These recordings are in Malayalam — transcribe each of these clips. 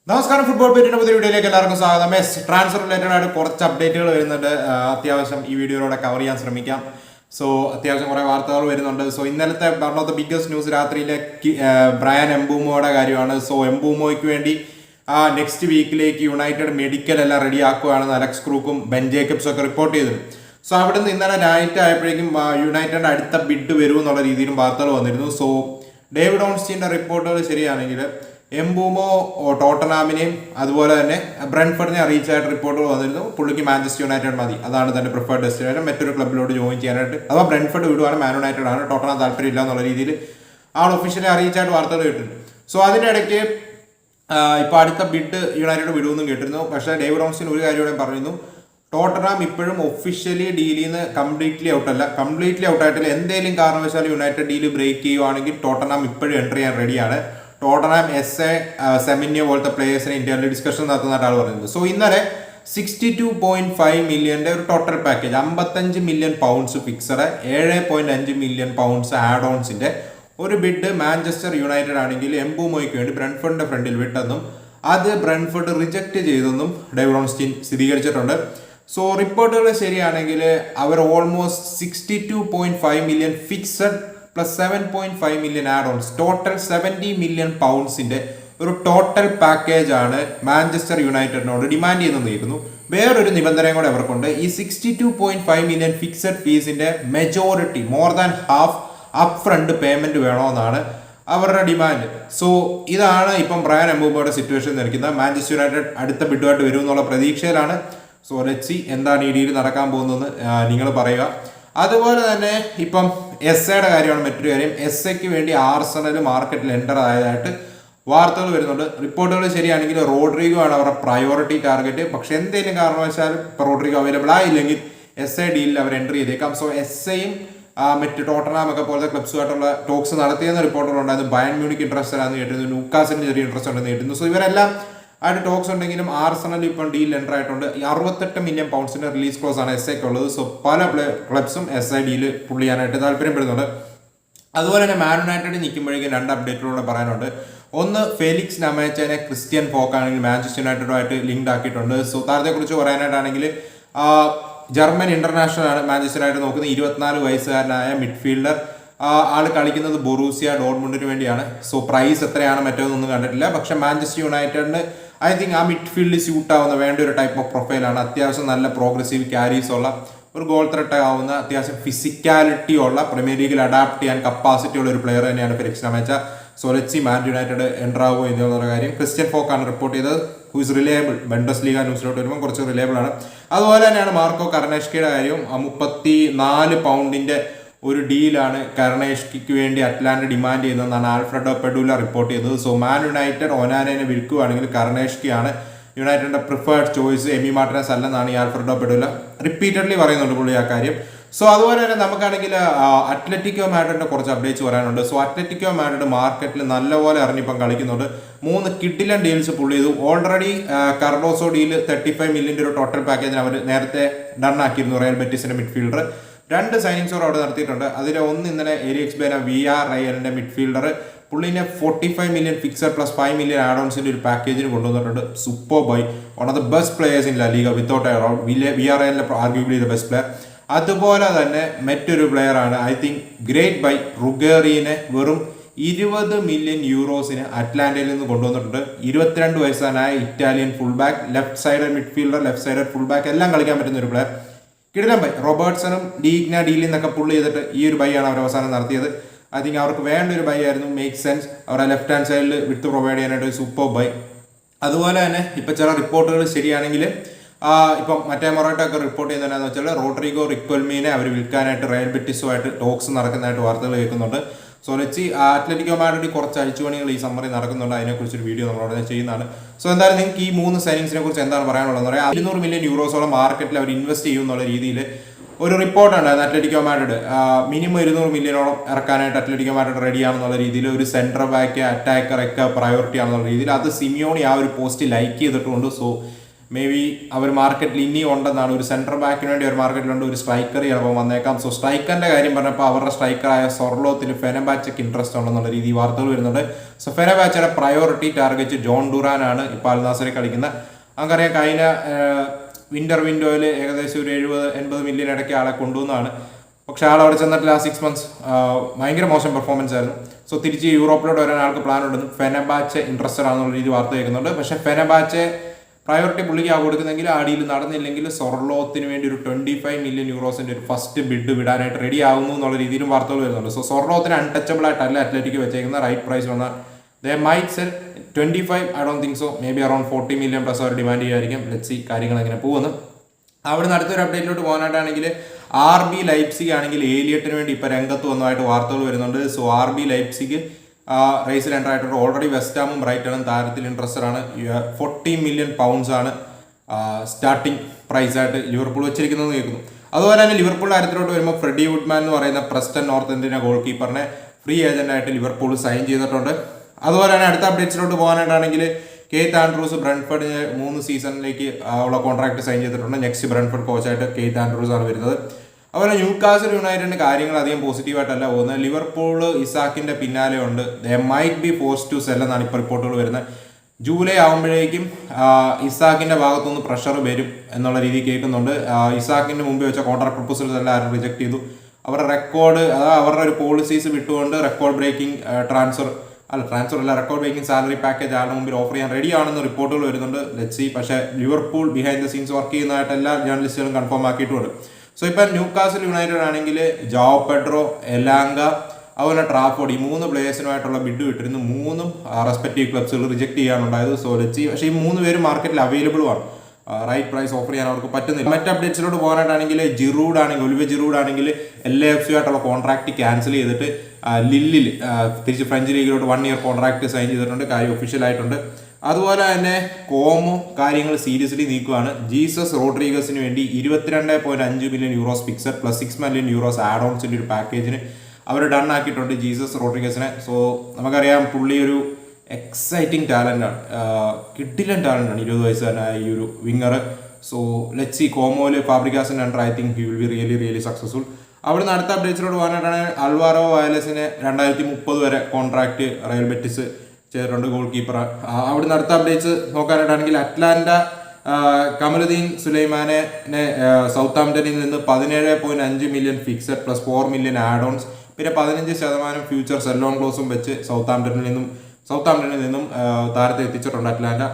നമസ്കാരം. ഫുട്ബോൾ പേരിന്റെ പുതിയ വീഡിയോയിലേക്ക് എല്ലാവർക്കും സ്വാഗതം. ട്രാൻസ്ഫർ റിലേറ്റഡ് ആയിട്ട് കുറച്ച് അപ്ഡേറ്റുകൾ വരുന്നുണ്ട്. അത്യാവശ്യം ഈ വീഡിയോയിലൂടെ കവർ ചെയ്യാൻ ശ്രമിക്കാം. സോ അത്യാവശ്യം കുറേ വാർത്തകൾ വരുന്നുണ്ട്. സോ ഇന്നലത്തെ one of the biggest news രാത്രിയിലെ ബ്രയാൻ എംബൂമോയുടെ കാര്യമാണ്. സോ എംബൂമോയ്ക്ക് വേണ്ടി നെക്സ്റ്റ് വീക്കിലേക്ക് യുണൈറ്റഡ് മെഡിക്കൽ എല്ലാം റെഡി ആക്കുകയാണെന്ന് അലക്സ് ക്രൂക്കും ബെൻ ജേക്കബ്സും ഒക്കെ റിപ്പോർട്ട് ചെയ്തു. സോ അവിടെ നിന്ന് ഇന്നലെ നൈറ്റ് ആയപ്പോഴേക്കും യുണൈറ്റഡിന്റെ അടുത്ത ബിഡ് വരും എന്നുള്ള രീതിയിലും വാർത്തകൾ വന്നിരുന്നു. സോ ഡേവിഡ് ഓൺസ്റ്റീൻ്റെ റിപ്പോർട്ടുകൾ ശരിയാണെങ്കിൽ എംബൂമോ ടോട്ടനാമിനെയും അതുപോലെ തന്നെ ബ്രെൻഫോർഡിനെ അറിയിച്ചായിട്ട് റിപ്പോർട്ടുകൾ വന്നിരുന്നു. പുള്ളിക്ക് മാഞ്ചസ്റ്റർ യുണൈറ്റഡ് മതി, അതാണ് തന്റെ പ്രിഫേർഡ് ഡെസ്റ്റിനേഷൻ. മറ്റൊരു ക്ലബിലോട്ട് ജോയിൻ ചെയ്യാനായിട്ട് അഥവാ ബ്രെൻഫോർഡ് വിടുവാണ് മാൻ യുണൈറ്റഡ് ആണ്, ടോട്ടനാം താല്പര്യമില്ല എന്നുള്ള രീതിയിൽ ആൾ ഒഫീഷ്യലി അറിയിച്ചായിട്ട് വാർത്തകൾ കേട്ടിട്ടുണ്ട്. സോ അതിൻ്റെ ഇടയ്ക്ക് ഇപ്പോൾ അടുത്ത ബിഡ് യുണൈറ്റഡ് വിടുമെന്നും കേട്ടിരുന്നു. പക്ഷേ ഡേവിഡ് ഓൺസ്റ്റീൻ ഒരു കാര്യം കൂടെ പറഞ്ഞിരുന്നു, ടോട്ടനാം ഇപ്പോഴും ഒഫീഷ്യലി ഡീലിൽ നിന്ന് കംപ്ലീറ്റ്ലി ഔട്ടായിട്ടില്ല. എന്തെങ്കിലും കാരണവശാലും യുണൈറ്റഡ് ഡീൽ ബ്രേക്ക് ചെയ്യുവാണെങ്കിൽ ടോട്ടനാം ഇപ്പോഴും എൻ്റർ ചെയ്യാൻ റെഡിയാണ്. ടോട്ടനാം സെമിന്യോ പോലത്തെ പ്ലേയേഴ്സിനെ ഇന്ത്യയിൽ ഡിസ്കഷൻ നടത്തുന്നതായിട്ട് ആൾ പറയുന്നത്. സോ ഇന്നലെ 62.5 മില്യന്റെ ഒരു total package, 55 million pounds fixed, 7.5 million pounds add ഓൺസിന്റെ ഒരു ബിഡ് മാഞ്ചസ്റ്റർ യുണൈറ്റഡ് ആണെങ്കിൽ എംബൂമോയ്ക്ക് വേണ്ടി ബ്രെൻഫോർഡിന്റെ ഫ്രണ്ടിൽ വിട്ടെന്നും അത് ബ്രെൻഫോർഡ് റിജക്ട് ചെയ്തെന്നും ഡേവിഡ് ഓൺസ്റ്റീൻ സ്ഥിരീകരിച്ചിട്ടുണ്ട്. സോ റിപ്പോർട്ടുകൾ ശരിയാണെങ്കിൽ അവർ almost 62.5 million fixed plus 7.5 million add ons, total 70 million പൗണ്ട്സിന്റെ ഒരു ടോട്ടൽ പാക്കേജ് ആണ് മാഞ്ചസ്റ്റർ യുണൈറ്റഡിനോട് ഡിമാൻഡ് ചെയ്യുന്നതായിരുന്നു. വേറൊരു നിബന്ധനയും കൂടെ അവർക്കുണ്ട്. ഈ 62.5 മില്യൺ ഫിക്സഡ് ഫീസിന്റെ majority, more than half up front payment വേണമെന്നാണ് അവരുടെ ഡിമാൻഡ്. സോ ഇതാണ് ഇപ്പം ബ്രയാൻ എംബൂമോയുടെ സിറ്റുവേഷൻ നിൽക്കുന്നത്. മാഞ്ചസ്റ്റർ യുണൈറ്റഡ് അടുത്ത ബിഡുമായിട്ട് വരും എന്നുള്ള പ്രതീക്ഷയിലാണ്. സോ ലെറ്റ്സ് സീ എന്താണ് ഈ ഡീൽ നടക്കാൻ പോകുന്നതെന്ന് നിങ്ങൾ പറയുക. അതുപോലെ തന്നെ ഇപ്പം എസ്സയുടെ കാര്യമാണ് മറ്റൊരു കാര്യം. എസ്സയ്ക്ക് വേണ്ടി ആർസണൽ മാർക്കറ്റിൽ എൻ്റർ ആയതായിട്ട് വാർത്തകൾ വരുന്നുണ്ട്. റിപ്പോർട്ടുകൾ ശരിയാണെങ്കിൽ റോഡ്രിഗോ ആണ് അവരുടെ പ്രയോറിറ്റി ടാർഗറ്റ്. പക്ഷെ എന്തെങ്കിലും കാരണവശാലും ഇപ്പോൾ റോഡ്രിഗോ അവൈലബിൾ ആയില്ലെങ്കിൽ എസ്എ ഡീലിൽ അവർ എൻ്റർ ചെയ്തേക്കാം. സോ എസ്എയും മറ്റ് ടോട്ടനാം ഒക്കെ പോലത്തെ ക്ലബ്സുമായിട്ടുള്ള ടോക്സ് നടത്തിയെന്ന റിപ്പോർട്ടുകളുണ്ടായിരുന്നു. ബയൺ മ്യൂണിക്ക് ഇൻട്രസ്റ്റ് ആണെന്ന് കേട്ടിരുന്നു, ന്യൂക്കാസിന് ചെറിയ ഇൻട്രസ്റ്റ് ഉണ്ടെന്ന് കേട്ടിരുന്നു. സോ ഇവരെല്ലാം ആയിട്ട് ടോക്സ് ഉണ്ടെങ്കിലും ആർസണൽ ഇപ്പം ഡീൽ എൻ്റർ ആയിട്ടുണ്ട്. 68 മില്യൺ പൗണ്ട്സിന്റെ റിലീസ് ക്ലോസ് ആണ് എസ് ഐക്ക് ഉള്ളത്. സോ പല ക്ലബ്സും എസ് ഐ ഡീൽ പുള്ളി ചെയ്യാനായിട്ട് താല്പര്യപ്പെടുന്നുണ്ട്. അതുപോലെ തന്നെ മാൻ യുണൈറ്റഡ് നിൽക്കുമ്പോഴേക്കും രണ്ട് അപ്ഡേറ്റുകളൂടെ പറയാനുണ്ട്. ഒന്ന്, ഫെലിക്സ് നമേച്ചനെ ക്രിസ്ത്യൻ ഫോക്ക് ആണെങ്കിൽ മാഞ്ചസ്റ്റർ യുണൈറ്റഡുമായിട്ട് ലിങ്ക്ഡ് ആക്കിയിട്ടുണ്ട്. സോ താരത്തെക്കുറിച്ച് പറയാനായിട്ടാണെങ്കിൽ ജർമ്മൻ ഇന്റർനാഷണൽ ആണ് മാഞ്ചസ്റ്റർ യുണൈറ്റഡ് നോക്കുന്നത്. 24 വയസ്സുകാരനായ മിഡ്ഫീൽഡർ, ആൾ കളിക്കുന്നത് ബൊറൂസിയ ഡോർട്ട്മുണ്ടിന് വേണ്ടിയാണ്. സോ പ്രൈസ് എത്രയാണ് മറ്റൊന്നും കണ്ടിട്ടില്ല. പക്ഷെ മാഞ്ചസ്റ്റർ യുണൈറ്റഡിന് ഐ തിങ്ക് ആ മിഡ്ഫീൽഡിൽ സ്യൂട്ട് ആവുന്ന വേണ്ട ഒരു ടൈപ്പ് ഓഫ് പ്രൊഫൈലാണ്. അത്യാവശ്യം നല്ല പ്രോഗ്രസീവ് ക്യാരീസ് ഉള്ള, ഒരു ഗോൾ ത്രെട്ട് ആവുന്ന, അത്യാവശ്യം ഫിസിക്കാലിറ്റി ഉള്ള, പ്രീമിയർ ലീഗിൽ അഡാപ്റ്റ് ചെയ്യാൻ കപ്പാസിറ്റി ഉള്ള ഒരു പ്ലെയർ തന്നെയാണ് Felix Nmecha. So let's see Man United enter ആവുമോ എന്നുള്ള കാര്യം. ക്രിസ്ത്യൻ ഫോക്കാണ് റിപ്പോർട്ട് ചെയ്തത്, who is reliable. Bundesliga ന്യൂസിലോട്ട് വരുമ്പോൾ കുറച്ച് റിലയബിൾ ആണ്. അതുപോലെ തന്നെയാണ് മാർക്കോ കർണേഷ്കയുടെ കാര്യം. 34 പൗണ്ടിന്റെ ഒരു ഡീലാണ് കർണേഷ്കിക്ക് വേണ്ടി അറ്റ്ലാന്റ ഡിമാൻഡ് ചെയ്യുന്നതെന്നാണ് ആൽഫ്രെഡോ പെഡൂല റിപ്പോർട്ട് ചെയ്തത്. സോ മാൻ യുണൈറ്റഡ് ഒനാനെ വിൽക്കുകയാണെങ്കിൽ കർണേഷ്കിയാണ് യുണൈറ്റഡിന്റെ പ്രിഫേർഡ് ചോയ്സ്, എമി മാർട്ടിനസ് അല്ലെന്നാണ് ഈ ആൽഫ്രെഡോ പെഡൂല റിപ്പീറ്റഡ്ലി പറയുന്നുണ്ട് പുള്ളി ആ കാര്യം. സോ അതുപോലെ തന്നെ നമുക്കാണെങ്കിൽ അത്ലറ്റിക്കോ മാഡ്രിഡിന്റെ കുറച്ച് അപ്ഡേറ്റ്സ് പറയാനുണ്ട്. സോ അത്ലറ്റിക്കോ മാഡ്രിഡ് മാർക്കറ്റിൽ നല്ലപോലെ ഇറങ്ങിപ്പം കളിക്കുന്നുണ്ട്. 3 കിഡിലൻ ഡീൽസ് പുള്ളി ചെയ്തു. ഓൾറെഡി കാർഡോസോ ഡീൽ 35 മില്യൻ്റെ ഒരു ടോട്ടൽ പാക്കേജിന് അവർ നേരത്തെ ഡൺ ആക്കിയിരുന്നു. റയൽ ബെറ്റിസിന്റെ മിഡ്ഫീൽഡർ 2 സൈനിങ്സ് അവിടെ നടത്തിയിട്ടുണ്ട്. അതിൽ ഒന്ന് ഇന്നലെ എരിക്സ് ബേന റയലിന്റെ മിഡ്ഫീൽഡർ, പുള്ളിനെ 45 million fixed plus 5 million add ഓൺസിന്റെ ഒരു പാക്കേജിന് കൊണ്ടുവന്നിട്ടുണ്ട്. Super buy, one of the best players in La Liga without a doubt. റയലിന്റെ ആർഗ്യൂബിളി ദ ബെസ്റ്റ് പ്ലെയർ. അതുപോലെ തന്നെ മറ്റൊരു പ്ലെയർ ആണ് ഐ തിങ്ക് ഗ്രേറ്റ് ബൈ, റുഗേറിനെ വെറും 20 മില്യൺ യൂറോസിന് അറ്റ്ലാന്റയിൽ നിന്ന് കൊണ്ടുവന്നിട്ടുണ്ട്. 22 വയസ്സാനായ Italian full back, left side midfielder, left side full back എല്ലാം കളിക്കാൻ പറ്റുന്ന ഒരു പ്ലെയർ. കിടിലൻ ബൈ. റോബർട്ട്സണും ഡീഗ്ന ഡീലിൽ നിന്നൊക്കെ പുള്ള് ചെയ്തിട്ട് ഈ ഒരു ബൈ ആണ് അവർ അവസാനം നടത്തിയത്. ഐ തിങ്ക് അവർക്ക് വേണ്ട ഒരു ബൈ ആയിരുന്നു, മേക്ക് സെൻസ്. അവരുടെ ലെഫ്റ്റ് ഹാൻഡ് സൈഡിൽ വിട്ട് പ്രൊവൈഡ് ചെയ്യാനായിട്ട് ഒരു സൂപ്പർ ബൈ. അതുപോലെ തന്നെ ഇപ്പം ചില റിപ്പോർട്ടുകൾ ശരിയാണെങ്കിൽ ഇപ്പം മറ്റേ മൊറോട്ടൊക്കെ റിപ്പോർട്ട് ചെയ്യുന്നതെന്ന് വെച്ചാൽ റോഡ്രിഗോ റിക്വൽമീനെ അവർ വിൽക്കാനായിട്ട് റയൽ ബെറ്റിസുമായിട്ട് ടോക്സ് നടക്കുന്നതായിട്ട് വാർത്തകൾ കേൾക്കുന്നുണ്ട്. So let's see. Atletico Madrid കുറച്ച് അഴിച്ചുപണികൾ ഈ സമ്മറിൽ നടക്കുന്നുണ്ട്. അതിനെക്കുറിച്ചൊരു വീഡിയോ നമ്മളവിടെ ചെയ്യുന്നതാണ്. സോ എന്തായാലും നിങ്ങൾക്ക് ഈ 3 സൈനിങ്സിനെ കുറിച്ച് എന്താണ് പറയാനുള്ളതെന്ന് പറയാം. 200 മില്യൺ യൂറോസോളം മാർക്കറ്റിൽ അവർ ഇൻവെസ്റ്റ് ചെയ്യും എന്നുള്ള രീതിയിൽ ഒരു റിപ്പോർട്ടുണ്ടായിരുന്നു. അത്ലറ്റിക്കോ മാഡ്രിഡ് മിനിമം 200 മില്യണോളം ഇറക്കാനായിട്ട് അത്ലറ്റിക്കോ മാഡ്രിഡ് റെഡിയാണെന്നുള്ള രീതിയിൽ, ഒരു സെൻട്രൽ ബാക്ക്, അറ്റാക്കർ ഒക്കെ പ്രയോറിറ്റി ആണെന്നുള്ള രീതിയിൽ. അത് സിമിയോണി ആ ഒരു പോസ്റ്റ് ലൈക്ക് ചെയ്തിട്ടുണ്ട്. സോ മേ ബി അവർ മാർക്കറ്റിൽ ഇനിയും ഉണ്ടെന്നാണ്. ഒരു സെൻട്രൽ ബാക്കിന് വേണ്ടി ഒരു മാർക്കറ്റിലുണ്ട്, ഒരു സ്ട്രൈക്കർ ചിലപ്പോൾ വന്നേക്കാം. സോ സ്ട്രൈക്കറിന്റെ കാര്യം പറഞ്ഞപ്പോൾ അവരുടെ സ്ട്രൈക്കറായ സൊർലോത്തിൽ ഫെനബാച്ചയ്ക്ക് ഇൻട്രസ്റ്റ് ഉണ്ടെന്നുള്ള രീതി വാർത്തകൾ വരുന്നുണ്ട്. സോ ഫെനബാച്ചയുടെ പ്രയോറിറ്റി ടാർഗറ്റ് ജോൺ ഡുറാനാണ് ഇപ്പോൾ അൽ നാസറിൽ കളിക്കുന്നത്. നമുക്കറിയാം കഴിഞ്ഞ വിന്റർ വിൻഡോയിൽ ഏകദേശം ഒരു 70-80 മില്യൺ ഇടയ്ക്ക് ആളെ കൊണ്ടുവന്നതാണ്. പക്ഷെ ആൾ അവിടെ ചെന്നിട്ട് ആ 6 months ഭയങ്കര മോശം പെർഫോമൻസ് ആയിരുന്നു. സോ തിരിച്ച് യൂറോപ്പിലോട്ട് വരാൻ ആൾക്ക് പ്ലാൻ ഉണ്ടെന്ന് ഫെനബാച്ചെ ഇൻട്രസ്റ്റഡ് ആണെന്നുള്ള രീതി വാർത്ത കേൾക്കുന്നുണ്ട്. പക്ഷേ ഫെനബാച്ചെ പ്രയോറിറ്റി പുള്ളിക്ക് കൊടുക്കുന്നെങ്കിൽ ആ ഡീൽ നടന്നില്ലെങ്കിൽ സൊർലോത്തിന് വേണ്ടി ഒരു 25 മില്യൺ യൂറോസിന്റെ ഒരു ഫസ്റ്റ് ബിഡ് വിടാനായിട്ട് റെഡി ആകുന്നു എന്നുള്ള രീതിയിലും വാർത്തകൾ വരുന്നുണ്ട്. സോ സൊർലോത്തിന് അൺടച്ചബിൾ ആയിട്ടല്ല അത്ലറ്റിക് വെച്ചേക്കുന്ന റൈറ്റ് പ്രൈസ് വന്നാൽ they might sell 25. I don't think so. Maybe around 40 million plus അവർ ഡിമാൻഡ് ചെയ്യുമായിരിക്കും. ലെറ്റ്സ് സീ കാര്യങ്ങൾ എങ്ങനെ പോകുന്നു. അവിടെ നിന്ന് അടുത്തൊരു അപ്ഡേറ്റിലോട്ട് പോകാനായിട്ടാണെങ്കിൽ RB ലൈപ്സിഗ് ആണെങ്കിൽ ഏലിയറ്റിന് വേണ്ടി ഇപ്പോൾ രംഗത്ത് വന്നതായിട്ട് വാർത്തകൾ വരുന്നുണ്ട്. സോ RB ലൈപ്സിഗ് റേസിൽ എൻ്റർ ആയിട്ടുണ്ട്. ഓൾറെഡി വെസ്റ്റാമും ബ്രൈറ്റണും താരത്തിൽ ഇൻട്രസ്റ്റഡ് ആണ്. 40 മില്യൺ പൗണ്ട്സ് ആണ് സ്റ്റാർട്ടിംഗ് പ്രൈസ് ആയിട്ട് ലിവർപൂൾ വെച്ചിരിക്കുന്നതെന്ന് കേൾക്കുന്നു. അതുപോലെ തന്നെ ലിവർപൂളിൻ്റെ കാര്യത്തിലോട്ട് വരുമ്പോൾ ഫ്രെഡി വുഡ്മാൻ എന്ന് പറയുന്ന പ്രസ്റ്റൺ നോർത്ത് ഇന്ത്യൻ ഗോൾ കീപ്പറിനെ ഫ്രീ ഏജന്റായിട്ട് ലിവർപൂൾ സൈൻ ചെയ്തിട്ടുണ്ട്. അതുപോലെ തന്നെ അടുത്ത അപ്ഡേറ്റ്സിലോട്ട് പോകാനായിട്ടാണെങ്കിൽ കെയ്ത്ത് ആൻഡ്രൂസ് ബ്രണ്ട്ഫോർഡിന് 3 സീസണിലേക്ക് ഉള്ള കോൺട്രാക്ട് സൈൻ ചെയ്തിട്ടുണ്ട്. നെക്സ്റ്റ് ബ്രണ്ട്ഫോർഡ് കോച്ചായിട്ട് കെയ്ത്ത് ആൻഡ്രൂസ് ആണ് വരുന്നത്. അതുപോലെ ന്യൂകാസിൽ യുണൈറ്റഡിന്റെ കാര്യങ്ങൾ അധികം പോസിറ്റീവായിട്ടല്ല പോകുന്നത്. ലിവർപൂൾ ഇസാക്കിന്റെ പിന്നാലെ ഉണ്ട്. They might be forced to sell എന്നാണ് ഇപ്പോൾ റിപ്പോർട്ടുകൾ വരുന്നത്. ജൂലൈ ആകുമ്പോഴേക്കും ഇസാക്കിന്റെ ഭാഗത്തുനിന്ന് പ്രഷർ വരും എന്നുള്ള രീതി കേൾക്കുന്നുണ്ട്. ഇസാക്കിന്റെ മുമ്പ് വെച്ച കോൺട്രാക്ട് പ്രപ്പോസൽസ് എല്ലാം ആരും റിജക്ട് ചെയ്തു. അവരുടെ റെക്കോർഡ് അവരുടെ ഒരു പോളിസീസ് വിട്ടുകൊണ്ട് റെക്കോർഡ് ബ്രേക്കിംഗ് ട്രാൻസ്ഫർ അല്ല റെക്കോർഡ് ബ്രേക്കിംഗ് സാലറി പാക്കേജ് ആരുടെ മുമ്പിൽ ഓഫർ ചെയ്യാൻ റെഡി ആണെന്ന് റിപ്പോർട്ടുകൾ വരുന്നുണ്ട്. Let's see. പക്ഷേ Liverpool behind the scenes work ചെയ്യുന്നതായിട്ട് എല്ലാ ജേർണലിസ്റ്റുകളും കൺഫേം ആക്കിയിട്ടുണ്ട്. സോ ഇപ്പം ന്യൂകാസിൽ യുണൈറ്റഡ് ആണെങ്കിൽ ജാവോ പെഡ്രോ, എലാങ്ക, അതുപോലെ ട്രാഫോർഡ് ഈ 3 പ്ലേയേഴ്സിനുമായിട്ടുള്ള ബിഡ് വിട്ടിരുന്നു. 3 റെസ്പെക്റ്റീവ് ക്ലബ്സുകൾ റിജക്ട് ചെയ്യാനുണ്ടായത്. So let's see. പക്ഷേ ഈ 3 പേരും മാർക്കറ്റിൽ അവൈലബിളും ആണ്. റൈറ്റ് പ്രൈസ് ഓഫർ ചെയ്യാൻ അവർക്ക് പറ്റുന്നില്ല. മറ്റ് അപ്ഡേറ്റ്സിലോട്ട് പോകാനായിട്ടാണെങ്കിൽ ഒലിവെ ജിറൂഡ് ആണെങ്കിൽ LAFC ആയിട്ടുള്ള കോൺട്രാക്ട് ക്യാൻസൽ ചെയ്തിട്ട് ലില്ലിൽ തിരിച്ച് ഫ്രഞ്ച് ലീഗിലോട്ട് 1 ഇയർ കോൺട്രാക്ട് സൈൻ ചെയ്തിട്ടുണ്ട്. കാര്യം ഒഫീഷ്യലായിട്ടുണ്ട്. അതുപോലെ തന്നെ കോമോ കാര്യങ്ങൾ സീരിയസ്ലി നീക്കുകയാണ്. ജീസസ് റോഡ്രീഗസിന് വേണ്ടി 22.5 million euros fixed plus 6 million euros add ഓൺസിൻ്റെ ഒരു പാക്കേജിന് അവർ ഡൺ ആക്കിയിട്ടുണ്ട് ജീസസ് റോഡ്രീഗസിനെ. സോ നമുക്കറിയാം പുള്ളി ഒരു എക്സൈറ്റിംഗ് ടാലൻ്റാണ്, കിഡിലൻ ടാലൻ്റാണ് 20 വയസ്സുകാരനായ ഈ ഒരു വിങ്ങർ. So let's see. കോമോയിൽ ഫാബ്രിക്കാസിൻ്റെ under I think he will be really successful. അവിടുന്ന് അടുത്ത അപ്ഡേറ്റ്സിലോട്ട് പോകാനായിട്ടാണ് അൽവാരോ വയലസിന് 2030 വരെ കോൺട്രാക്ട് റയൽ ബെറ്റിസ് ചെയ്തിട്ടുണ്ട്, ഗോൾ കീപ്പർ. അവിടുന്ന് അടുത്ത അപ്ഡേറ്റ്സ് നോക്കാനായിട്ടാണെങ്കിൽ അറ്റ്ലാന്റ കമലുദ്ദീൻ സുലൈമാനെ സൗത്താംപ്ടണിൽ നിന്ന് 17.5 million fixed plus 4 million add ons പിന്നെ 15% ഫ്യൂച്ചർ സെല്ലോൺ ക്ലോസും വെച്ച് സൗത്താംപ്ടണിൽ നിന്നും താരത്തെ എത്തിച്ചിട്ടുണ്ട് അറ്റ്ലാന്റ.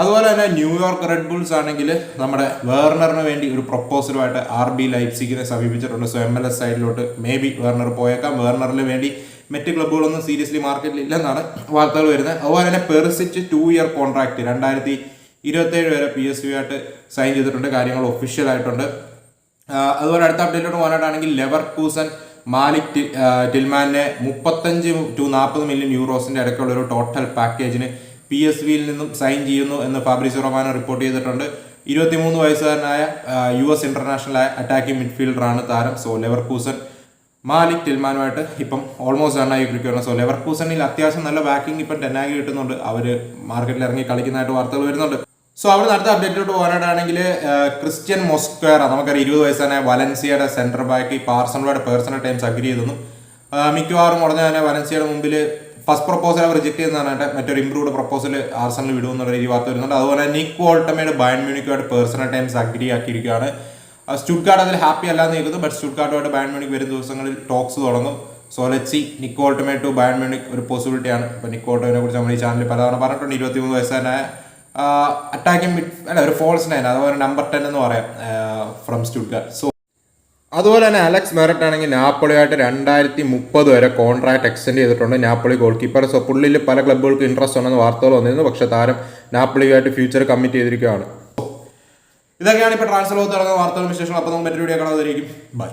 അതുപോലെ തന്നെ ന്യൂയോർക്ക് റെഡ് ബുൾസ് ആണെങ്കിൽ നമ്മുടെ വേർണറിന് വേണ്ടി ഒരു പ്രൊപ്പോസലുമായിട്ട് RB ലൈപ്സിഗിനെ സമീപിച്ചിട്ടുണ്ട്. സോ MLS സൈഡിലോട്ട് മേ ബി വേർണർ പോയേക്കാം. വേർണറിന് വേണ്ടി മറ്റ് ക്ലബ്ബുകളൊന്നും സീരിയസ്ലി മാർക്കറ്റിൽ ഇല്ലെന്നാണ് വാർത്തകൾ വരുന്നത്. അതുപോലെ തന്നെ പെർസിച്ച് 2 ഇയർ കോൺട്രാക്ട് 2027 വരെ PSV ആയിട്ട് സൈൻ ചെയ്തിട്ടുണ്ട്. കാര്യങ്ങൾ ഒഫീഷ്യൽ ആയിട്ടുണ്ട്. അതുപോലെ അടുത്ത അപ്ഡേറ്റിലോട്ട് പോകാനായിട്ടാണെങ്കിൽ ലെവർകൂസൻ മാലിക് ടിൽമാനെ 35 to 40 മില്യൺ യൂറോസിന്റെ ഇടയ്ക്കുള്ള ഒരു ടോട്ടൽ പാക്കേജിന് PSVയിൽ നിന്നും സൈൻ ചെയ്യുന്നു എന്ന് ഫാബ്രിസിയോ റൊമാനോ റിപ്പോർട്ട് ചെയ്തിട്ടുണ്ട്. 23 വയസ്സുകാരനായ US ഇന്റർനാഷണൽ അറ്റാക്കിംഗ് മിഡ്ഫീൽഡറാണ് താരം. സോ ലെവർകൂസൻ മാലിക് ടിൽമാനുമായിട്ട് ഇപ്പം ഓൾമോസ്റ്റ് റണ്ണായിരിക്കുകയാണ്. സോ ലെവർകൂസനിൽ അത്യാവശ്യം നല്ല ബാക്കിംഗ് ഇപ്പം ടെന്നാഗി കിട്ടുന്നുണ്ട്. അവർ മാർക്കറ്റിൽ ഇറങ്ങി കളിക്കുന്നതായിട്ട് വാർത്തകൾ വരുന്നുണ്ട്. സോ അവിടെ അടുത്ത അപ്ഡേറ്റിലോട്ട് പോകാനായിട്ടാണെങ്കിൽ ക്രിസ്ത്യൻ മൊസ്ക്വേറ നമുക്കറിയാം 20 വയസ്സായ വലൻസിയയുടെ സെൻറ്റർ ബാക്ക് ഈ ആർസണലുമായിട്ട് പേഴ്സണൽ ടൈംസ് അഗ്രി ചെയ്തെന്നു. മിക്കവാറും ഉടനെ തന്നെ വലൻസിയയുടെ മുമ്പിൽ ഫസ്റ്റ് പ്രപ്പോസൽ അവർ റിജക്ട് ചെയ്യുന്നതാണ്. മറ്റൊരു ഇംപ്രൂവ്ഡ് പ്രപ്പോസൽ ആർസണൽ വിടുമെന്നുള്ള രീതി വാർത്ത വരുന്നുണ്ട്. അതുപോലെ നിക് വോൾട്ടമയുടെ Bayern മ്യൂണിക്കുമായിട്ട് personal times agri ആക്കിയിരിക്കുകയാണ്. Stuttgart അതിൽ ഹാപ്പി അല്ലാന്ന് കേൾക്കുന്നു. ബട്ട് സ്റ്റുട്ട്ഗാർട്ടുമായിട്ട് ബയൺ മ്യൂണിക് വരും ദിവസങ്ങളിൽ ടോക്സ് തുടങ്ങും. So let's see. Nick Woltemade to Bayern Munich ഒരു പോസിബിലിറ്റിയാണ്. ഇപ്പോൾ നിക് വോൾട്ടമയെ കുറിച്ച് നമ്മൾ ഈ ചാനലിൽ പലതവണ പറഞ്ഞിട്ടുണ്ട്. 23 വയസ്സുകാരനായ അറ്റാക്കിംഗ് ഒരു ഫോൾസ് 9 അതുപോലെ നമ്പർ 10 എന്ന് പറയാം ഫ്രം സ്റ്റുട്ട്ഗാർട്ട്. സോ അതുപോലെ തന്നെ അലക്സ് മെററ്റ് ആണെങ്കിൽ നാപ്പോളിയായിട്ട് 2030 വരെ കോൺട്രാക്ട് എക്സ്റ്റെൻഡ് ചെയ്തിട്ടുണ്ട്. Napoli goal keeper. സോ പുള്ളിയിൽ പല ക്ലബ്ബുകൾക്ക് ഇൻട്രസ്റ്റ് ഉണ്ടെന്ന് വാർത്തകൾ വന്നിരുന്നു. പക്ഷേ താരം നാപ്പോളിയുമായിട്ട് ഫ്യൂച്ചർ കമ്മിറ്റ് ചെയ്തിരിക്കുകയാണ്. ഇതൊക്കെയാണ് ഇപ്പോൾ ട്രാൻസ്ഫർ ലോകത്ത് നടക്കുന്ന വാർത്തകളും വിശേഷങ്ങളും. അപ്പോൾ നമുക്ക് മറ്റൊരു വീഡിയോ കാണാതായിരിക്കും. ബൈ.